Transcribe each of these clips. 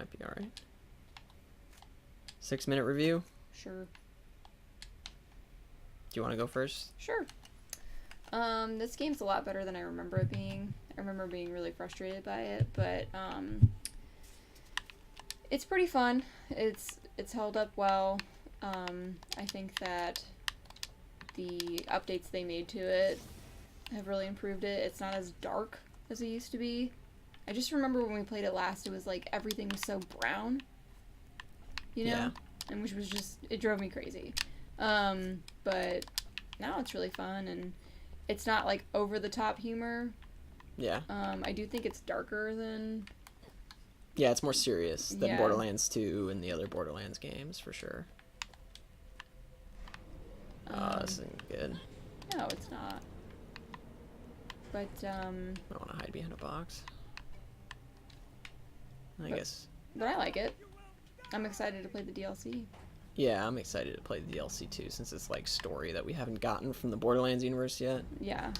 might be alright. 6-minute review? Sure. Do you want to go first? Sure. This game's a lot better than I remember it being. I remember being really frustrated by it, but it's pretty fun. It's held up well. I think that the updates they made to it have really improved it. It's not as dark as it used to be. I just remember when we played it last, it was like everything was so brown, you know? Yeah. And which was just, it drove me crazy. But now it's really fun, and it's not like over the top humor. Yeah. I do think it's darker than... Yeah, it's more serious than Yeah. Borderlands 2 and the other Borderlands games, for sure. This isn't good. No, it's not. But, I want to hide behind a box. I guess. But I like it. I'm excited to play the DLC. Yeah, I'm excited to play the DLC too, since it's like story that we haven't gotten from the Borderlands universe yet. Yeah.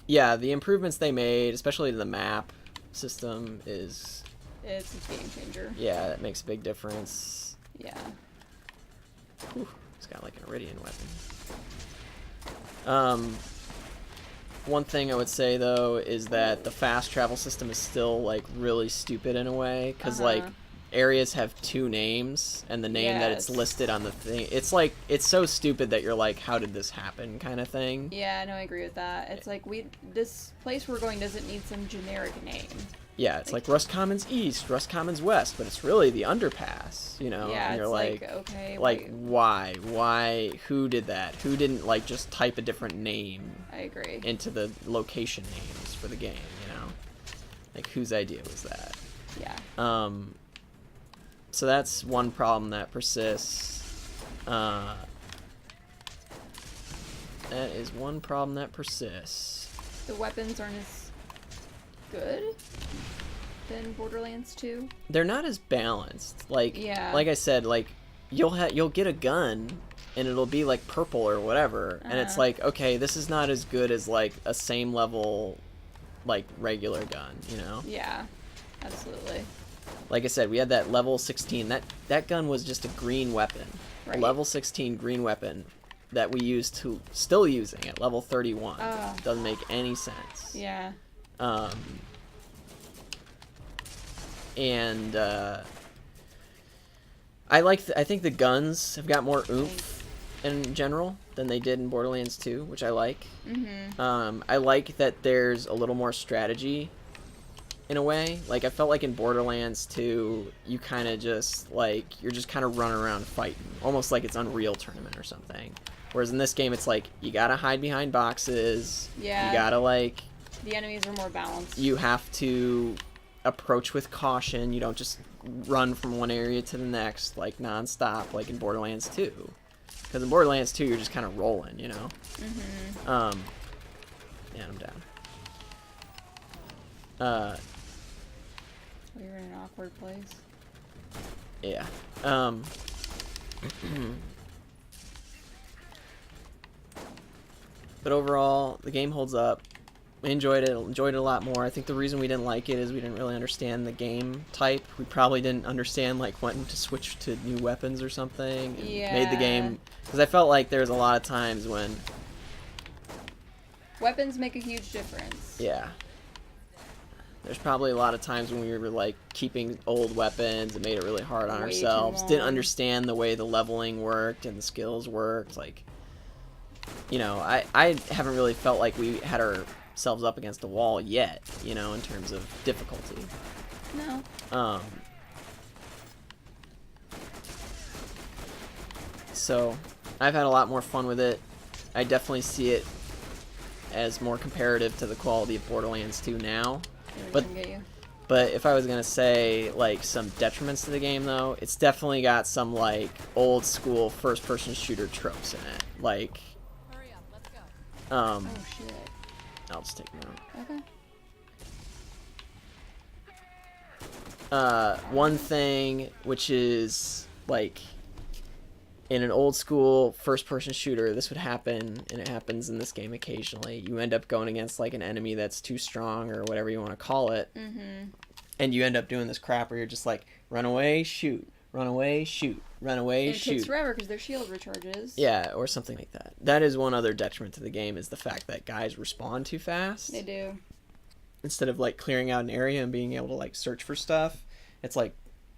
Yeah, the improvements they made, especially to the map system, is... It's a game changer. Yeah, that makes a big difference. Yeah. Whew, it's got like an Iridian weapon. One thing I would say though is that the fast travel system is still like really stupid in a way, because like areas have 2 names and the name that it's listed on the thing, it's like, it's so stupid that you're like, how did this happen, kind of thing. Yeah, no, I agree with that. It's like, this place we're going doesn't need some generic name. Yeah, it's like Rust Commons East, Rust Commons West, but it's really the underpass, you know? Yeah, and you're it's like, okay, like, wait. why, who did that? Who didn't, like, just type a different name I agree. into the location names for the game, you know? Like, whose idea was that? Yeah. So that's one problem that persists. That is one problem that persists. The weapons aren't as good than Borderlands 2. They're not as balanced. Like, Yeah. like I said, like you'll get a gun and it'll be like purple or whatever, and it's like, okay, this is not as good as like a same level like regular gun, you know? Yeah. Absolutely. Like I said, we had that level 16. That gun was just a green weapon. Right. A level 16 green weapon that we used to still using at level 31. Doesn't make any sense. Yeah. And I think the guns have got more oomph in general than they did in Borderlands 2, which I like. I like that there's a little more strategy in a way. Like, I felt like in Borderlands 2, you kind of just, like, you're just kind of running around fighting. Almost like it's Unreal Tournament or something. Whereas in this game, it's like, you gotta hide behind boxes. Yeah. You gotta, like... The enemies are more balanced. You have to approach with caution. You don't just run from one area to the next, like, non-stop, like in Borderlands 2. Because in Borderlands 2, you're just kind of rolling, you know? Yeah, I'm down. You're in an awkward place. Yeah. But overall, the game holds up. We enjoyed it a lot more. I think the reason we didn't like it is we didn't really understand the game type. We probably didn't understand, like, when to switch to new weapons or something. And made the game... Because I felt like there's a lot of times when... Weapons make a huge difference. Yeah. There's probably a lot of times when we were, like, keeping old weapons and made it really hard on ourselves. Didn't understand the way the leveling worked and the skills worked. Like, you know, I haven't really felt like we had ourselves up against a wall yet, you know, in terms of difficulty. No. So, I've had a lot more fun with it. I definitely see it as more comparative to the quality of Borderlands 2 now. But if I was gonna say, like, some detriments to the game, though, it's definitely got some, like, old school first-person shooter tropes in it. Like, Hurry up, let's go. Oh shit. I'll just take them Okay. One thing, which is, like, in an old school first-person shooter, this would happen, and it happens in this game occasionally. You end up going against, like, an enemy that's too strong, or whatever you want to call it. And you end up doing this crap where you're just like, run away, shoot, run away, shoot, run away, And it shoot. takes forever because their shield recharges. Yeah, or something like that. That is one other detriment to the game, is the fact that guys respawn too fast. They do. Instead of like clearing out an area and being able to like search for stuff, it's like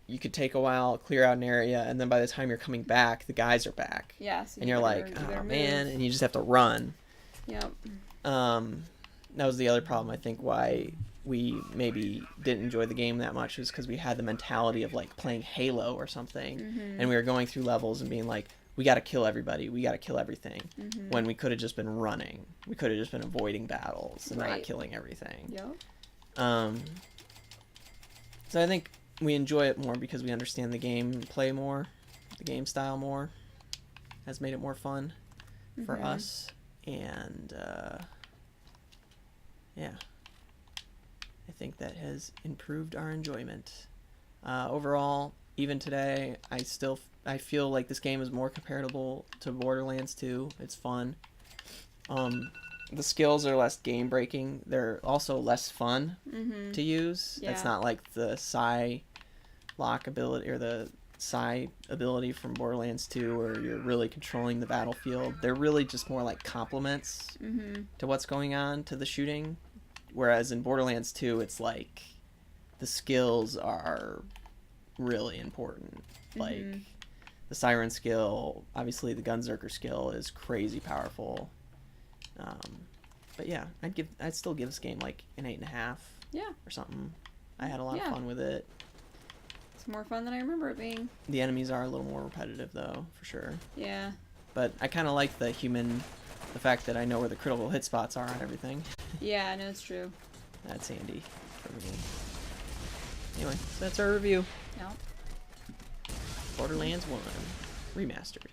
you could take a while, clear out an area, and then by the time you're coming back, the guys are back. Yeah. So and you're like, oh man, and you just have to run. Yep. That was the other problem, I think, why we maybe didn't enjoy the game that much, was because we had the mentality of like playing Halo or something, and we were going through levels and being like, we got to kill everybody, we got to kill everything, when we could have just been running, we could have just been avoiding battles and not killing everything. Yep. So I think we enjoy it more because we understand the game play more, the game style more, has made it more fun for us, and yeah, I think that has improved our enjoyment. Overall, even today, I feel like this game is more comparable to Borderlands 2. It's fun. The skills are less game breaking. They're also less fun to use. Yeah. It's not like the psi lock ability or the psi ability from Borderlands 2 where you're really controlling the battlefield. They're really just more like complements to what's going on, to the shooting. Whereas in Borderlands 2, it's like the skills are really important. Like the siren skill, obviously the gunzerker skill is crazy powerful. But yeah, I'd still give this game like an 8.5. Yeah. Or something. I had a lot of fun with it. It's more fun than I remember it being. The enemies are a little more repetitive though, for sure. Yeah. But I kind of like the fact that I know where the critical hit spots are on everything. Yeah, I know it's true. That's handy for me. Anyway, so that's our review. Yep. Borderlands 1 Remastered.